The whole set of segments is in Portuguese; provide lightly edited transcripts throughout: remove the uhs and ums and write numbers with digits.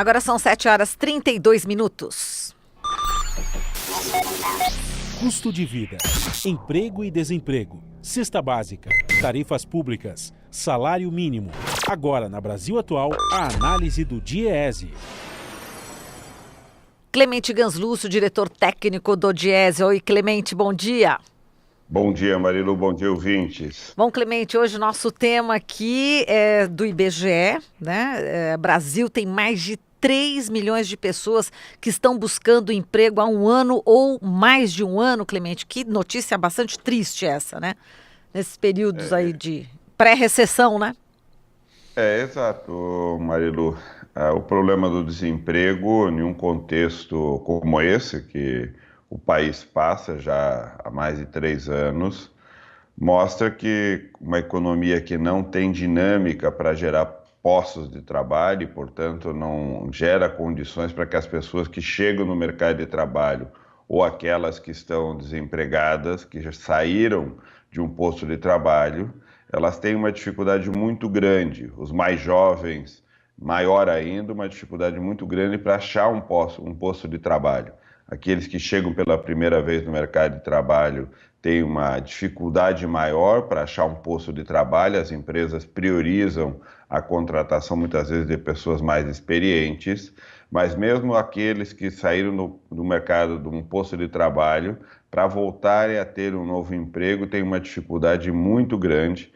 Agora são 7h32. Custo de vida, emprego e desemprego, cesta básica, tarifas públicas, salário mínimo. Agora, na Brasil Atual, a análise do DIEESE. Clemente Ganslúcio, diretor técnico do DIEESE. Oi, Clemente, bom dia. Bom dia, Marilu, bom dia, ouvintes. Bom, Clemente, hoje o nosso tema aqui é do IBGE, né? Brasil tem mais de 3 milhões de pessoas que estão buscando emprego há um ano ou mais de um ano, Clemente. Que notícia bastante triste essa, né? Nesses períodos aí de pré-recessão, né? Exato, Marilu. O problema do desemprego, em um contexto como esse, que o país passa já há mais de 3 anos, mostra que uma economia que não tem dinâmica para gerar postos de trabalho e, portanto, não gera condições para que as pessoas que chegam no mercado de trabalho ou aquelas que estão desempregadas, que já saíram de um posto de trabalho, elas têm uma dificuldade muito grande. Os mais jovens, maior ainda, uma dificuldade muito grande para achar um posto de trabalho. Aqueles que chegam pela primeira vez no mercado de trabalho têm uma dificuldade maior para achar um posto de trabalho. As empresas priorizam a contratação, muitas vezes, de pessoas mais experientes, mas mesmo aqueles que saíram do mercado de um posto de trabalho, para voltarem a ter um novo emprego, têm uma dificuldade muito grande,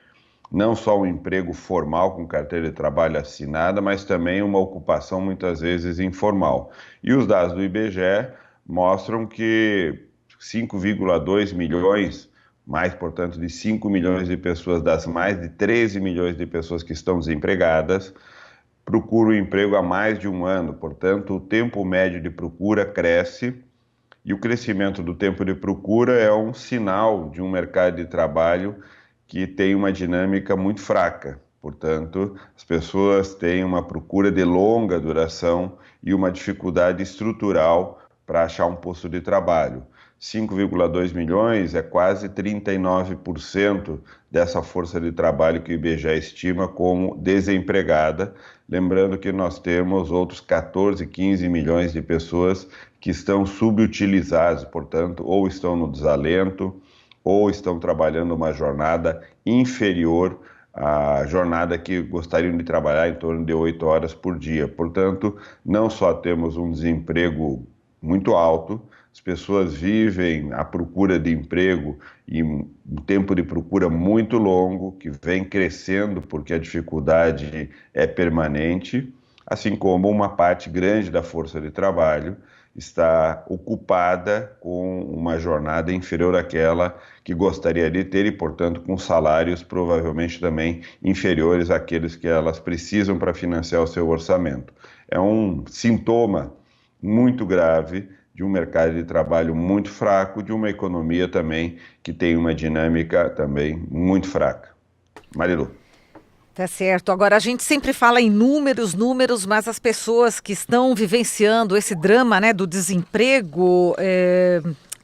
não só um emprego formal com carteira de trabalho assinada, mas também uma ocupação muitas vezes informal. E os dados do IBGE mostram que 5,2 milhões, mais, portanto, de 5 milhões de pessoas das mais de 13 milhões de pessoas que estão desempregadas, procuram emprego há mais de um ano. Portanto, o tempo médio de procura cresce e o crescimento do tempo de procura é um sinal de um mercado de trabalho que tem uma dinâmica muito fraca. Portanto, as pessoas têm uma procura de longa duração e uma dificuldade estrutural para achar um posto de trabalho. 5,2 milhões é quase 39% dessa força de trabalho que o IBGE estima como desempregada. Lembrando que nós temos outros 14, 15 milhões de pessoas que estão subutilizadas, portanto, ou estão no desalento, ou estão trabalhando uma jornada inferior à jornada que gostariam de trabalhar em torno de 8 horas por dia. Portanto, não só temos um desemprego muito alto, as pessoas vivem à procura de emprego e um tempo de procura muito longo, que vem crescendo porque a dificuldade é permanente, assim como uma parte grande da força de trabalho está ocupada com uma jornada inferior àquela que gostaria de ter e, portanto, com salários provavelmente também inferiores àqueles que elas precisam para financiar o seu orçamento. É um sintoma muito grave de um mercado de trabalho muito fraco, de uma economia também que tem uma dinâmica também muito fraca. Marilu. Tá certo. Agora, a gente sempre fala em números, mas as pessoas que estão vivenciando esse drama, né, do desemprego,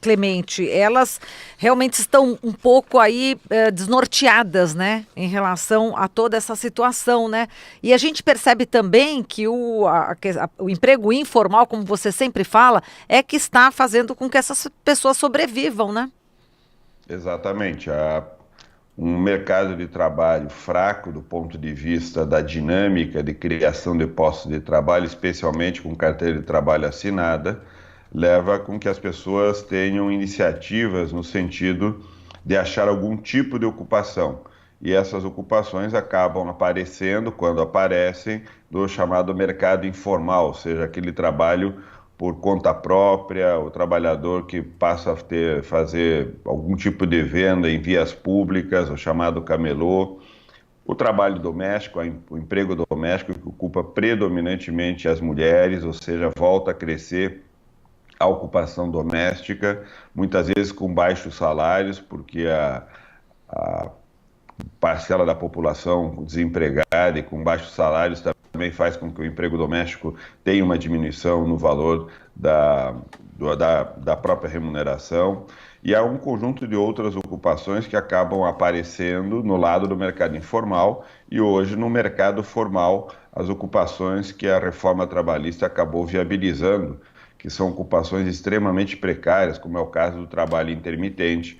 Clemente, elas realmente estão um pouco aí desnorteadas, né, em relação a toda essa situação, né? E a gente percebe também que o emprego informal, como você sempre fala, é que está fazendo com que essas pessoas sobrevivam, né? Exatamente. Um mercado de trabalho fraco do ponto de vista da dinâmica de criação de postos de trabalho, especialmente com carteira de trabalho assinada, leva com que as pessoas tenham iniciativas no sentido de achar algum tipo de ocupação. E essas ocupações acabam aparecendo, quando aparecem, do chamado mercado informal, ou seja, aquele trabalho por conta própria, o trabalhador que passa a fazer algum tipo de venda em vias públicas, o chamado camelô, o trabalho doméstico, o emprego doméstico, que ocupa predominantemente as mulheres, ou seja, volta a crescer a ocupação doméstica, muitas vezes com baixos salários, porque a parcela da população desempregada e com baixos salários também faz com que o emprego doméstico tenha uma diminuição no valor da própria remuneração. E há um conjunto de outras ocupações que acabam aparecendo no lado do mercado informal, e hoje no mercado formal as ocupações que a reforma trabalhista acabou viabilizando, que são ocupações extremamente precárias, como é o caso do trabalho intermitente,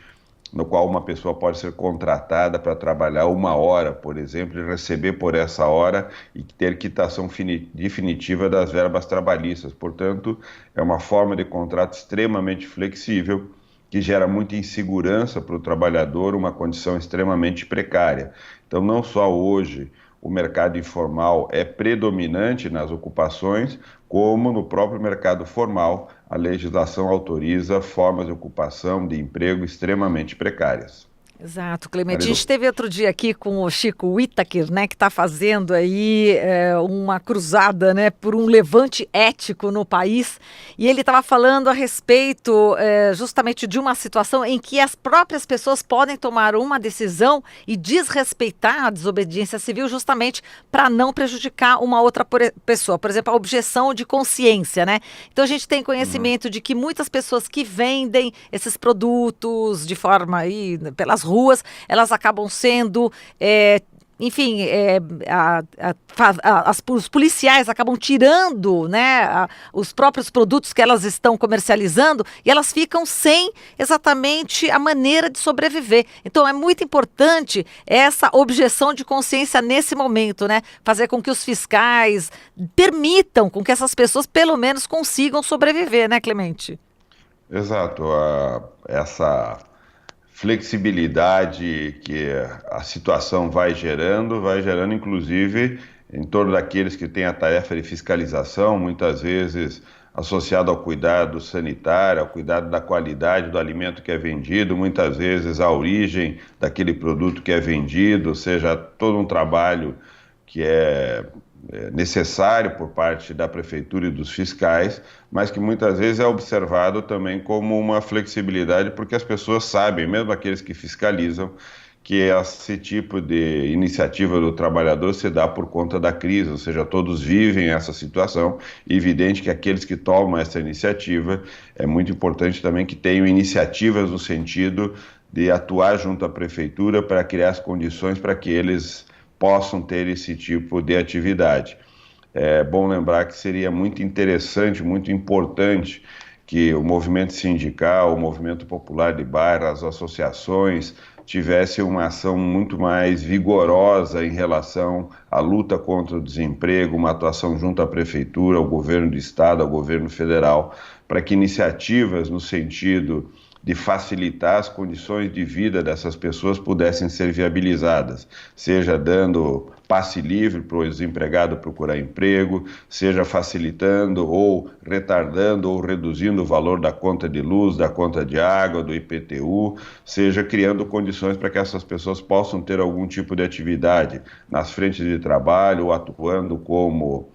no qual uma pessoa pode ser contratada para trabalhar 1 hora, por exemplo, e receber por essa hora e ter quitação definitiva das verbas trabalhistas. Portanto, é uma forma de contrato extremamente flexível, que gera muita insegurança para o trabalhador, uma condição extremamente precária. Então, não só hoje o mercado informal é predominante nas ocupações, como no próprio mercado formal, a legislação autoriza formas de ocupação, de emprego extremamente precárias. Exato, Clemente. A gente esteve outro dia aqui com o Chico Whittaker, né, que está fazendo aí uma cruzada, né, por um levante ético no país, e ele estava falando a respeito justamente de uma situação em que as próprias pessoas podem tomar uma decisão e desrespeitar a desobediência civil justamente para não prejudicar uma outra pessoa. Por exemplo, a objeção de consciência, né? Então a gente tem conhecimento de que muitas pessoas que vendem esses produtos de forma aí pelas ruas, elas acabam sendo, os policiais acabam tirando, né, os próprios produtos que elas estão comercializando e elas ficam sem exatamente a maneira de sobreviver. Então é muito importante essa objeção de consciência nesse momento, né, fazer com que os fiscais permitam com que essas pessoas pelo menos consigam sobreviver, né, Clemente? Exato, essa flexibilidade que a situação vai gerando inclusive em torno daqueles que têm a tarefa de fiscalização, muitas vezes associado ao cuidado sanitário, ao cuidado da qualidade do alimento que é vendido, muitas vezes a origem daquele produto que é vendido, ou seja, todo um trabalho que é necessário por parte da prefeitura e dos fiscais, mas que muitas vezes é observado também como uma flexibilidade, porque as pessoas sabem, mesmo aqueles que fiscalizam, que esse tipo de iniciativa do trabalhador se dá por conta da crise, ou seja, todos vivem essa situação, e evidente que aqueles que tomam essa iniciativa, é muito importante também que tenham iniciativas no sentido de atuar junto à prefeitura para criar as condições para que eles possam ter esse tipo de atividade. É bom lembrar que seria muito interessante, muito importante que o movimento sindical, o movimento popular de bairro, as associações tivessem uma ação muito mais vigorosa em relação à luta contra o desemprego, uma atuação junto à prefeitura, ao governo do estado, ao governo federal, para que iniciativas no sentido de facilitar as condições de vida dessas pessoas pudessem ser viabilizadas, seja dando passe livre para o desempregado procurar emprego, seja facilitando ou retardando ou reduzindo o valor da conta de luz, da conta de água, do IPTU, seja criando condições para que essas pessoas possam ter algum tipo de atividade nas frentes de trabalho ou atuando como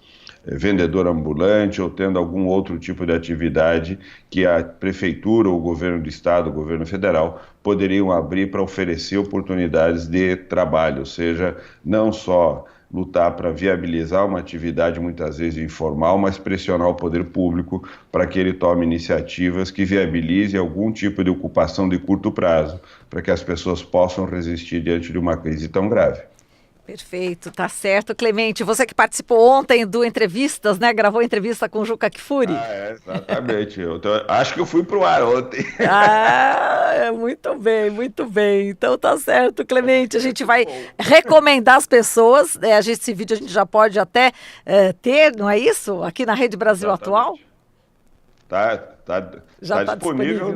vendedor ambulante ou tendo algum outro tipo de atividade que a prefeitura, o governo do estado, o governo federal poderiam abrir para oferecer oportunidades de trabalho, ou seja, não só lutar para viabilizar uma atividade muitas vezes informal, mas pressionar o poder público para que ele tome iniciativas que viabilizem algum tipo de ocupação de curto prazo, para que as pessoas possam resistir diante de uma crise tão grave. Perfeito, tá certo. Clemente, você que participou ontem do Entrevistas, né? Gravou entrevista com o Juca Kfouri. Exatamente. Acho que eu fui pro ar ontem. Muito bem, muito bem. Então tá certo, Clemente. A gente vai recomendar as pessoas. Esse vídeo a gente já pode até ter, não é isso? Aqui na Rede Brasil Atual. Está disponível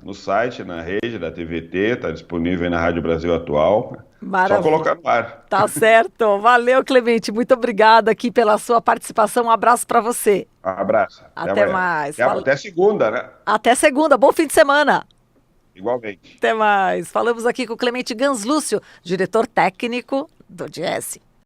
no site, na rede da TVT, está disponível aí na Rádio Brasil Atual. Maravilha. Só colocar no ar. Tá certo. Valeu, Clemente. Muito obrigada aqui pela sua participação. Um abraço para você. Um abraço. Até mais. Até segunda, né? Até segunda. Bom fim de semana. Igualmente. Até mais. Falamos aqui com o Clemente Ganslúcio, diretor técnico do Diese.